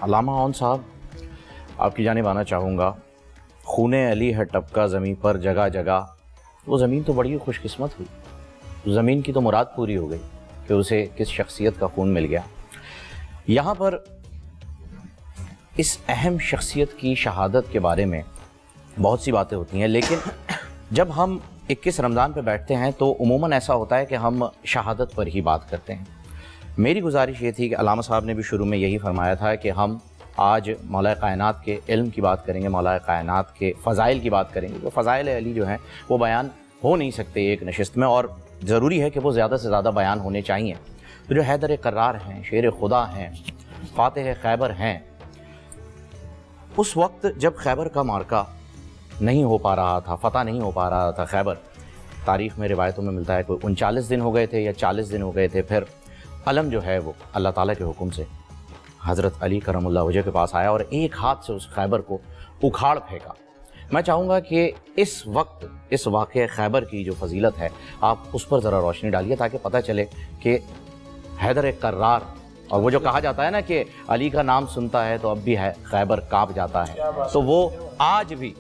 علامہ عون صاحب، آپ کی جانب آنا چاہوں گا. خون علی ہے ٹپکا زمین پر جگہ جگہ. وہ زمین تو بڑی خوش قسمت ہوئی، زمین کی تو مراد پوری ہو گئی کہ اسے کس شخصیت کا خون مل گیا. یہاں پر اس اہم شخصیت کی شہادت کے بارے میں بہت سی باتیں ہوتی ہیں، لیکن جب ہم 21 رمضان پہ بیٹھتے ہیں تو عموماً ایسا ہوتا ہے کہ ہم شہادت پر ہی بات کرتے ہیں. میری گزارش یہ تھی کہ علامہ صاحب نے بھی شروع میں یہی فرمایا تھا کہ ہم آج مولا کائنات کے علم کی بات کریں گے، مولا کائنات کے فضائل کی بات کریں گے. تو فضائل علی جو ہیں وہ بیان ہو نہیں سکتے ایک نشست میں، اور ضروری ہے کہ وہ زیادہ سے زیادہ بیان ہونے چاہیے. تو جو حیدر قرار ہیں، شیر خدا ہیں، فاتح خیبر ہیں، اس وقت جب خیبر کا معرکہ نہیں ہو پا رہا تھا، فتح نہیں ہو پا رہا تھا خیبر، تاریخ میں روایتوں میں ملتا ہے کہ 39 دن ہو گئے تھے یا 40 دن ہو گئے تھے، پھر علم جو ہے وہ اللہ تعالیٰ کے حکم سے حضرت علی کرم اللہ وجہ کے پاس آیا اور ایک ہاتھ سے اس خیبر کو اکھاڑ پھینکا. میں چاہوں گا کہ اس وقت اس واقعہ خیبر کی جو فضیلت ہے آپ اس پر ذرا روشنی ڈالیے تاکہ پتہ چلے کہ حیدر قرار، اور وہ جو کہا جاتا ہے نا کہ علی کا نام سنتا ہے تو اب بھی ہے خیبر کانپ جاتا ہے، تو وہ آج بھی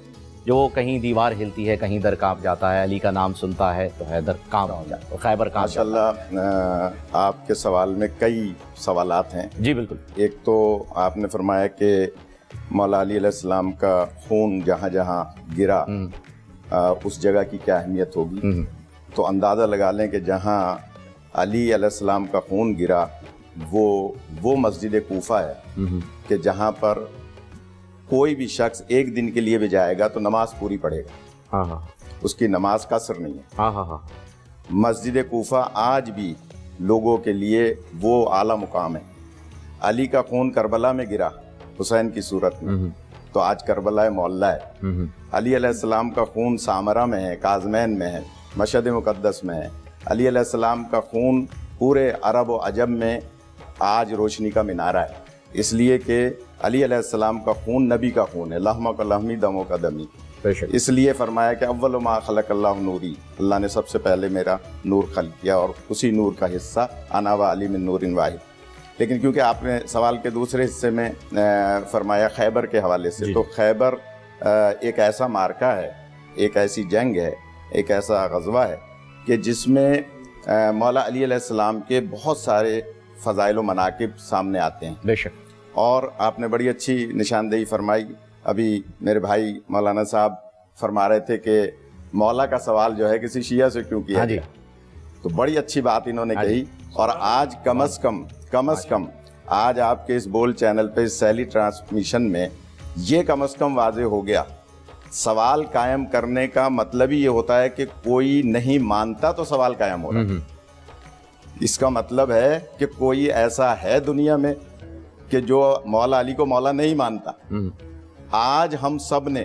جو کہیں دیوار ہلتی ہے کہیں در کانپ جاتا ہے، علی کا نام سنتا ہے تو حیدر کانپ جاتا ہے، خیبر کانپ جاتا ہے. ماشاءاللہ آپ کے سوال میں کئی سوالات ہیں. جی بالکل. ایک تو آپ نے فرمایا کہ مولا علی علیہ السلام کا خون جہاں جہاں گرا اس جگہ کی کیا اہمیت ہوگی. تو اندازہ لگا لیں کہ جہاں علی علیہ السلام کا خون گرا وہ مسجد کوفہ ہے کہ جہاں پر کوئی بھی شخص ایک دن کے لیے بھی جائے گا تو نماز پوری پڑھے گا. اس کی نماز قصر نہیں ہے. مسجد کوفہ آج بھی لوگوں کے لیے وہ اعلیٰ مقام ہے. علی کا خون کربلا میں گرا حسین کی صورت میں، تو آج کربلا معلیٰ ہے. علی علیہ السلام کا خون سامرہ میں ہے، کاظمین میں ہے، مشہد مقدس میں ہے. علی علیہ السلام کا خون پورے عرب و عجم میں آج روشنی کا مینارہ ہے، اس لیے کہ علی علیہ السلام کا خون نبی کا خون ہے، لحمہ کا لحمی دموں کا دمی. اس لیے فرمایا کہ اول ما خلق اللہ نوری، اللہ نے سب سے پہلے میرا نور خلق کیا اور اسی نور کا حصہ انا و علی من نور واحد. لیکن کیونکہ آپ نے سوال کے دوسرے حصے میں فرمایا خیبر کے حوالے سے، تو خیبر ایک ایسا معرکہ ہے، ایک ایسی جنگ ہے، ایک ایسا غزوہ ہے کہ جس میں مولا علی علیہ السلام کے بہت سارے فضائل و مناقب سامنے آتے ہیں. بے شک. اور آپ نے بڑی اچھی نشاندہی فرمائی. ابھی میرے بھائی مولانا صاحب فرما رہے تھے کہ مولا کا سوال جو ہے کسی شیعہ سے کیوں کیا گیا، تو بڑی اچھی بات انہوں نے کہی. اور آج کم از کم آج آپ کے اس بول چینل پہ اس سیلی ٹرانسمیشن میں یہ کم از کم واضح ہو گیا. سوال قائم کرنے کا مطلب ہی یہ ہوتا ہے کہ کوئی نہیں مانتا تو سوال قائم ہو رہا ہے. اس کا مطلب ہے کہ کوئی ایسا ہے دنیا میں کہ جو مولا علی کو مولا نہیں مانتا. آج ہم سب نے،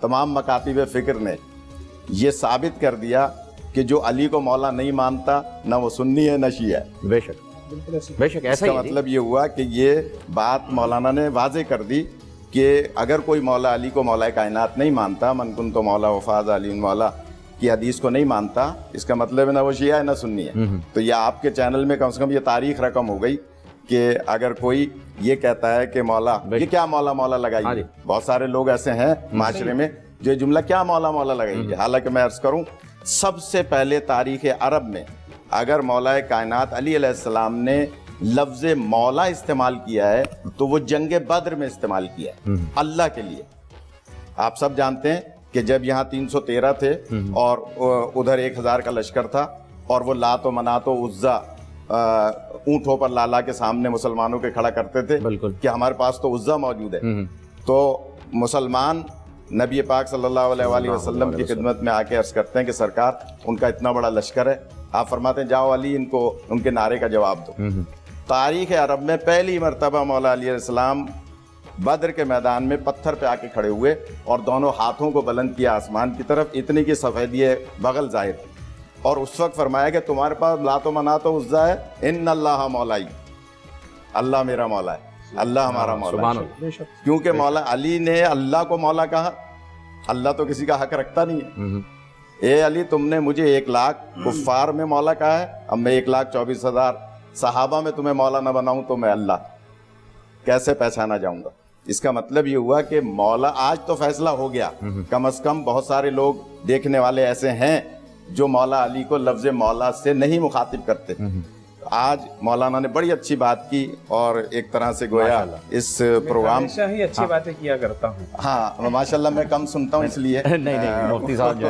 تمام مکاتب فکر نے یہ ثابت کر دیا کہ جو علی کو مولا نہیں مانتا نہ وہ سنی ہے نہ شیعہ ہے. بے شک بے شک. ایسا اس کا مطلب یہ ہوا کہ یہ بات مولانا نے واضح کر دی کہ اگر کوئی مولا علی کو مولا کائنات نہیں مانتا، من کن تو مولا وفاظ علی مولا کی حدیث کو نہیں مانتا، اس کا مطلب ہے نہ وہ شیعہ ہے نہ سنی ہے. تو یہ آپ کے چینل میں کم سے کم یہ تاریخ رقم ہو گئی کہ اگر کوئی یہ کہتا ہے کہ مولا، یہ کیا مولا مولا لگائی. بہت سارے لوگ ایسے ہیں معاشرے میں جو جملہ کیا مولا مولا لگائی. حالانکہ میں عرض کروں سب سے پہلے تاریخ عرب میں اگر مولا کائنات علی علیہ السلام نے لفظ مولا استعمال کیا ہے تو وہ جنگ بدر میں استعمال کیا ہے اللہ کے لیے. آپ سب جانتے ہیں کہ جب یہاں 313 تھے اور ادھر 1000 کا لشکر تھا اور وہ لات و منات و عزا اونٹوں پر لالا کے سامنے مسلمانوں کے کھڑا کرتے تھے کہ ہمارے پاس تو عزا موجود ہے. تو مسلمان نبی پاک صلی اللہ علیہ وآلہ وسلم کی خدمت میں آ کے عرض کرتے ہیں کہ سرکار ان کا اتنا بڑا لشکر ہے. آپ فرماتے ہیں جاؤ علی ان کو ان کے نعرے کا جواب دو. تاریخ عرب میں پہلی مرتبہ مولا علیہ السلام بدر کے میدان میں پتھر پہ آ کے کھڑے ہوئے اور دونوں ہاتھوں کو بلند کیا آسمان کی طرف، اتنی کی سفیدی بغل ظاہر، اور اس وقت فرمایا کہ تمہارے پاس لات و منات و عزا ہے، ان اللہ مولائی، اللہ میرا مولا ہے، اللہ ہمارا مولا ہے. کیونکہ مولا علی نے اللہ کو مولا کہا. اللہ تو کسی کا حق رکھتا نہیں ہے. اے علی تم نے مجھے 1 لاکھ کفار میں مولا کہا ہے، اب میں 1,24,000 صحابہ میں تمہیں مولا نہ بناؤں تو میں اللہ. कैसे पहचाना जाऊंगा। इसका मतलब ये हुआ कि मौला, आज तो फैसला हो गया, कम से कम बहुत सारे लोग देखने वाले ऐसे हैं जो मौला अली को लफ्ज़ मौला से नहीं मुखातिब करते। आज मौलाना ने बड़ी अच्छी बात की और एक तरह से गोया इस प्रोग्राम, हमेशा ही अच्छी बातें किया करता हूँ। हाँ माशाल्लाह, मैं कम सुनता हूँ इसलिए नहीं मुफ्ती साहब जो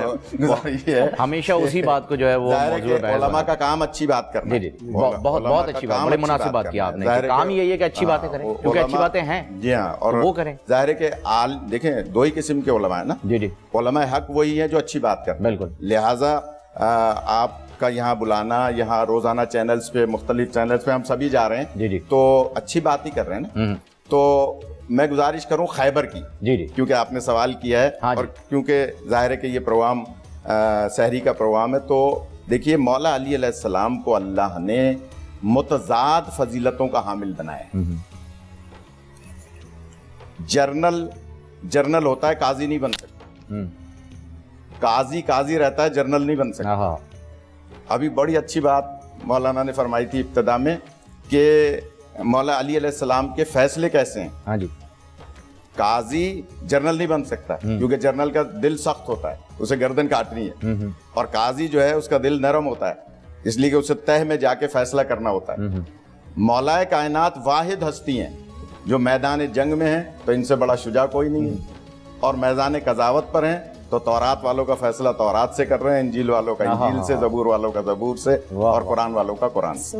है ये है हमेशा उसी बात को जो है वो ज़ाहिर है मौजूद कि है। उलमा का काम अच्छी बात करना। जी जी, बहुत अच्छी बात, बड़े मुनासिब बात की आपने, कि काम यही है कि अच्छी बातें करें, क्योंकि अच्छी बातें हैं। जी हाँ, और वो करें। ज़ाहिर है कि देखें, दो ही किस्म के उलमा है ना। जी जी, उलमा हक वही है जो अच्छी बात करते हैं। बिल्कुल। लिहाजा आपका यहाँ बुलाना, यहाँ रोजाना चैनल्स पे, मुख्तलिफ चैनल्स पे हम सभी जा रहे हैं, जी जी, तो अच्छी बात ही कर रहे हैं ना। तो मैं गुजारिश करूँ खैबर की, जी जी, क्योंकि आपने सवाल किया है। हाँ और क्योंकि जाहिर है कि ये प्रोग्राम सहरी का प्रोग्राम है, तो देखिए मौला अली अलैहिस्सलाम को अल्लाह ने मुतज़ाद फजीलतों का हामिल बनाया है। जर्नल होता है, काजी नहीं बन सकता। काजी रहता है, जर्नल नहीं बन सकता। हाँ, अभी बड़ी अच्छी बात मौलाना ने फरमाई थी इब्तिदा में कि मौला अली अलैहिस्सलाम के फैसले कैसे हैं। हाँ जी, काजी जर्नल नहीं बन सकता, क्योंकि जर्नल का दिल सख्त होता है, उसे गर्दन काटनी है। और काजी जो है उसका दिल नरम होता है, इसलिए कि उसे तह में जाके फैसला करना होता है। मौलाए कायनात वाहिद हस्ती हैं जो मैदान जंग में है, तो इनसे बड़ा शुजा कोई नहीं है। और मैदान कज़ावत पर हैं, तो तौरात वालों का फैसला तौरात से कर रहे हैं, इंजील वालों का इंजील से, ज़बूर वालों का ज़बूर से, और कुरान वालों का कुरान से।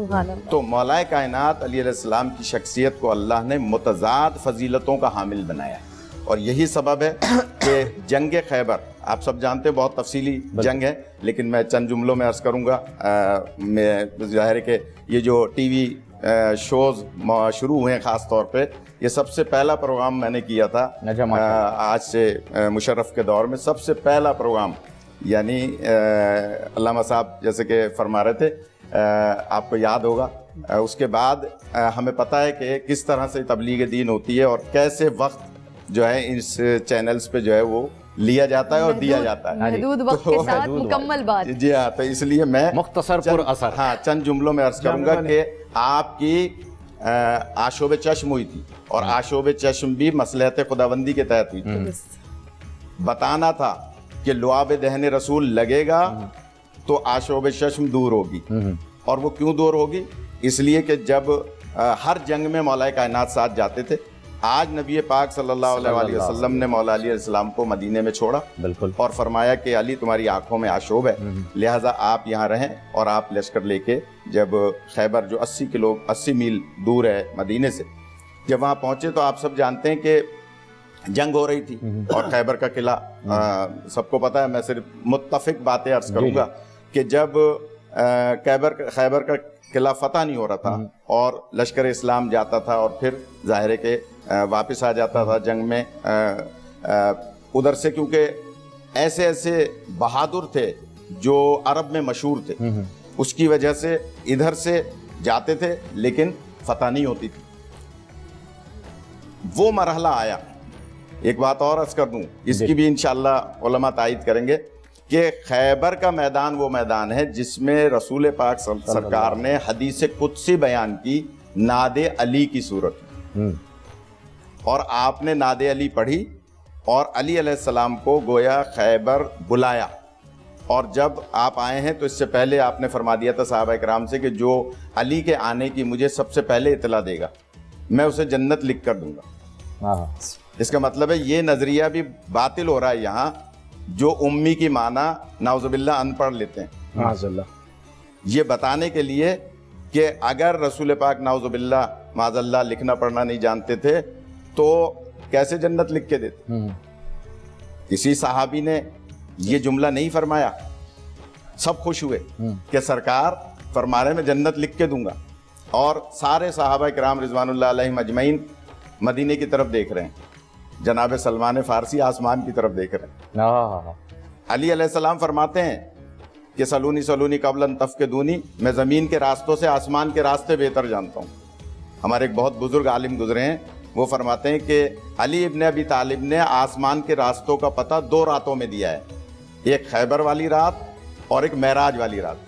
तो मौलाए कायनात अली अलैहिस्सलाम की शख्सियत को अल्लाह ने मुतज़ाद फजीलतों का हामिल बनाया। और यही सबब है कि जंग खैबर, आप सब जानते हैं, बहुत तफसीली जंग है, लेकिन मैं चंद जुमलों में अर्ज़ करूँगा। मैं ज़ाहिर है कि ये जो टीवी शोज़ शुरू हुए हैं ख़ास तौर पे, ये सबसे पहला प्रोग्राम मैंने किया था आज से मुशर्रफ के दौर में, सबसे पहला प्रोग्राम। यानी अल्लामा साहब जैसे कि फरमा रहे थे, आपको याद होगा, उसके बाद हमें पता है कि किस तरह से तबलीग दीन होती है और कैसे वक्त जो है इस चैनल्स पे जो है वो लिया जाता है और दिया जाता है। महदूद वक्त के साथ मुकम्मल बात। जी हाँ, तो इसलिए मैं मुख्तसर पुर असर, हाँ, चंद जुमलों में अर्ज करूंगा कि आपकी आशोब चश्म हुई थी, और आशोब चश्म भी मसलहत खुदाबंदी के तहत हुई थी। बताना था कि लुआब दहन रसूल लगेगा तो आशोब चश्म दूर होगी। और वो क्यों दूर होगी? इसलिए कि जब हर जंग में मौला कायनात साथ जाते थे। आज नबी पाक सल्लल्लाहु अलैहि वसल्लम ने मौला अली अलैहिस्सलाम को मदीने में छोड़ा, बिल्कुल, और फरमाया कि अली तुम्हारी आंखों में आशोब है, लिहाजा आप यहाँ रहें। और आप लश्कर लेके जब खैबर, जो 80 मील दूर है मदीने से, जब वहाँ पहुँचे तो आप सब जानते हैं कि जंग हो रही थी और खैबर का किला सबको पता है। मैं सिर्फ मुत्तफिक बातें अर्ज करूँगा कि जब खैबर का किला फतह नहीं हो रहा था और लश्कर इस्लाम जाता था और फिर ज़ाहिर है कि वापस आ जाता था जंग में, उधर से, क्योंकि ऐसे ऐसे बहादुर थे जो अरब में मशहूर थे, उसकी वजह से इधर से जाते थे लेकिन फतह नहीं होती थी। वो मरहला आया। एक बात और अर्ज कर दूं, इसकी भी इंशाअल्लाह उलमा तायद करेंगे कि खैबर का मैदान वो मैदान है जिसमें रसूल पाक सरकार ने हदीस कुदसी बयान की नादे अली की सूरत में, और आपने नादे अली पढ़ी और अली अलैहिस्सलाम को गोया खैबर बुलाया। और जब आप आए हैं तो इससे पहले आपने फरमा दिया था सहाबा इकराम से कि जो अली के आने की मुझे सबसे पहले इतला देगा मैं उसे जन्नत लिख कर दूंगा। इसका मतलब है ये नजरिया भी बातिल हो रहा है यहाँ, जो उम्मी की माना नाउजुबिल्लाह अनपढ़ लेते हैं, ये बताने के लिए कि अगर रसूल पाक नाउजुबिल्लाह माज़ल्लाह लिखना पढ़ना नहीं जानते थे तो कैसे जन्नत लिख के देते। किसी सहाबी ने ये जुमला नहीं फरमाया, सब खुश हुए कि सरकार फरमा रहे मैं जन्नत लिख के दूंगा, और सारे सहाबा किराम रिज़वानुल्लाह अलैहिम अजमईन मदीने की तरफ देख रहे हैं, जनाब सलमान फारसी आसमान की तरफ देख रहे हैं। अली अलैहिस्सलाम फरमाते हैं कि सलूनी सलूनी कबलन तफ़क़िदूनी, मैं ज़मीन के रास्तों से आसमान के रास्ते बेहतर जानता हूँ। हमारे एक बहुत बुजुर्ग आलिम गुजरे हैं, वो फरमाते हैं कि अली इब्न अबी तालिब ने आसमान के रास्तों का पता 2 रातों में दिया है, एक खैबर वाली रात और एक महराज वाली रात,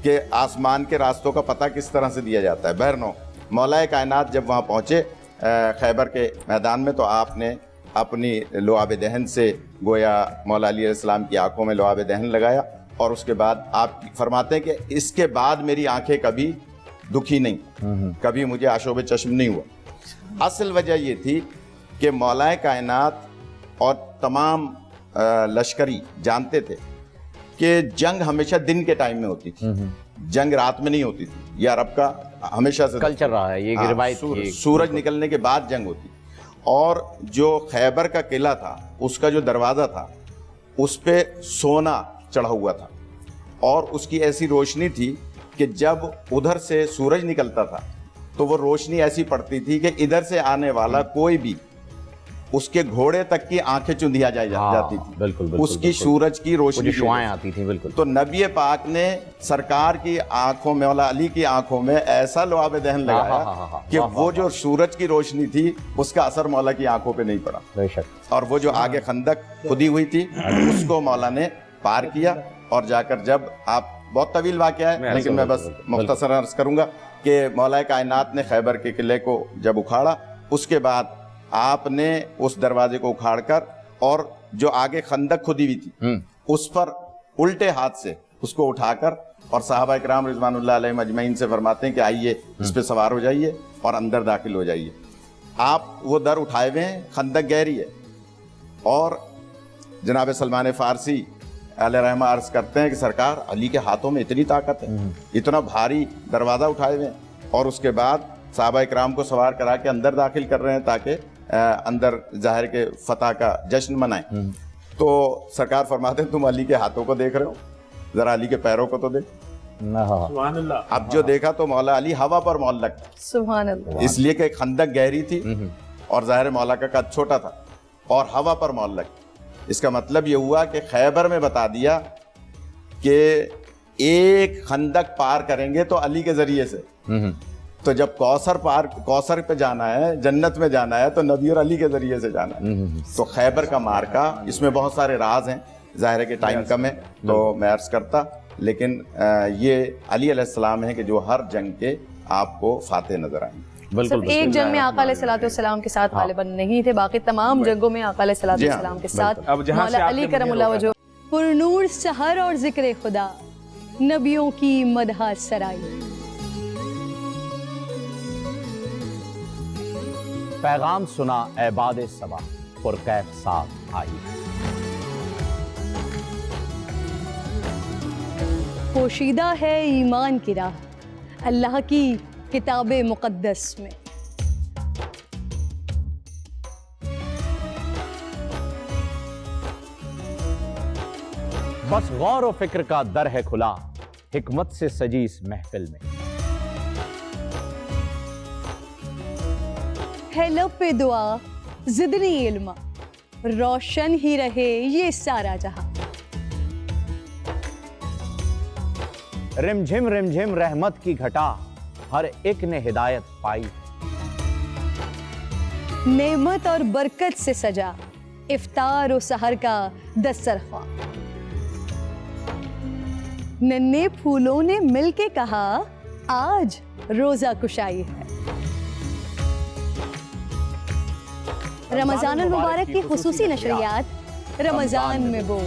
कि आसमान के रास्तों का पता किस तरह से दिया जाता है। बहरनो, मौलाए कायनात जब वहाँ पहुँचे खैबर के मैदान में, तो आपने अपनी लुआब दहन से गोया मौला अली अलैहिस्सलाम की आंखों में लुआब दहन लगाया, और उसके बाद आप फरमाते हैं कि इसके बाद मेरी आंखें कभी दुखी नहीं, कभी मुझे आशोब चश्म नहीं हुआ। असल वजह ये थी कि मौलाए कायनात और तमाम लश्करी जानते थे कि जंग हमेशा दिन के टाइम में होती थी, जंग रात में नहीं होती थी। ये अरब का हमेशा से कल चल रहा है, ये रिवायत थी। सूरज निकलने के बाद जंग होती। और जो खैबर का किला था, उसका जो दरवाज़ा था, उस पे सोना चढ़ा हुआ था, और उसकी ऐसी रोशनी थी कि जब उधर से सूरज निकलता था तो वो रोशनी ऐसी पड़ती थी कि इधर से आने वाला कोई भी उसके घोड़े तक की आंखें चुंधिया जाती थी। बिल्कुल, उसकी सूरज की रोशनी, शुआएं आती थी। बिल्कुल। तो नबी पाक ने सरकार की आंखों में, मौला अली की आंखों में ऐसा लुआब दहन लगाया कि वो जो सूरज की रोशनी थी उसका असर मौला की आंखों पे नहीं पड़ा। बेशक। और वो जो आगे खंदक खुदी हुई थी उसको मौला ने पार किया, और जाकर जब आप, बहुत तवील वाक़या है लेकिन मैं बस मुख्तसर अर्ज करूंगा कि मौला कायनात ने खैबर के किले को जब उखाड़ा, उसके बाद आपने उस दरवाजे को उखाड़कर और जो आगे खंदक खुदी हुई थी उस पर उल्टे हाथ से उसको उठाकर, और साहबा इकराम रिज़वानुल्लाह अलैहिम अजमईन से फरमाते हैं कि आइए इस पे सवार हो जाइए और अंदर दाखिल हो जाइए। आप वो दर उठाए हुए हैं, खंदक गहरी है, और जनाब सलमान फ़ारसी अलैहिर्रहमा अर्ज करते हैं कि सरकार अली के हाथों में इतनी ताकत है, इतना भारी दरवाज़ा उठाए हुए हैं, और उसके बाद साहबा इकराम को सवार करा के अंदर दाखिल कर रहे हैं ताकि अंदर ज़ाहिर के फतह का जश्न मनाएं। तो सरकार फरमाते हैं तुम अली के हाथों को देख रहे हो, ज़रा अली के पैरों को तो देख। सुभान अल्लाह। अब जो देखा तो मौला अली हवा पर मौलक था, सुभान अल्लाह। इसलिए कि खंदक गहरी थी और ज़ाहिर मौला का कद छोटा था और हवा पर मौलक। इसका मतलब ये हुआ कि खैबर में बता दिया कि एक खंदक पार करेंगे तो अली के ज़रिए से, तो जब कौसर पे जाना है, जन्नत में जाना है, तो नबी और अली के जरिए से जाना है। तो खैबर का मार्का, इसमें बहुत सारे राज हैं, ज़ाहिर है कि टाइम कम है तो मैं अर्ज करता, लेकिन ये अली अलैहिस्सलाम है कि जो हर जंग के आपको फातेह नजर आएंगे। सिर्फ एक जंग में आका अलैहिस्सलाम के साथ गालिबन नहीं थे, बाकी तमाम जंगों में आका अलैहिस्सलाम के साथ मौला अली करमुल्लाह वजह पुरनूर सहर और जिक्र खुदा, नबियों की मदह सराई। पैगाम सुना ऐबाद सबा, पुरकैफ साथ आई। पोशीदा है ईमान की राह, अल्लाह की किताब मुक़द्दस में। बस गौर व फिक्र का दर है खुला, हिकमत से सजी इस महफिल में। है लब पे दुआ ज़िदनी इल्मा, रोशन ही रहे ये सारा जहां। रिमझिम रहमत की घटा, हर एक ने हिदायत पाई। नेमत और बरकत से सजा इफ्तार और सहर का दस्तरख्वां। नन्हे फूलों ने मिलके कहा आज रोजा कुशाई है। रमजान मुबारक की खुसूसी नशरियात रमजान में वो।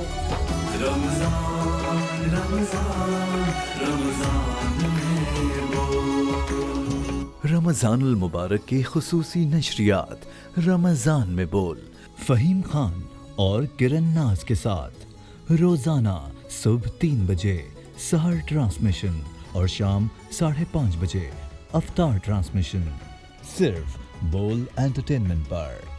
रमजानुल मुबारक की खुसूसी नशरियात रमजान में बोल, फ़हीम खान और किरण नाज के साथ रोजाना सुबह 3 बजे सहर ट्रांसमिशन और शाम 5:30 बजे अफ्तार ट्रांसमिशन, सिर्फ बोल एंटरटेनमेंट पर।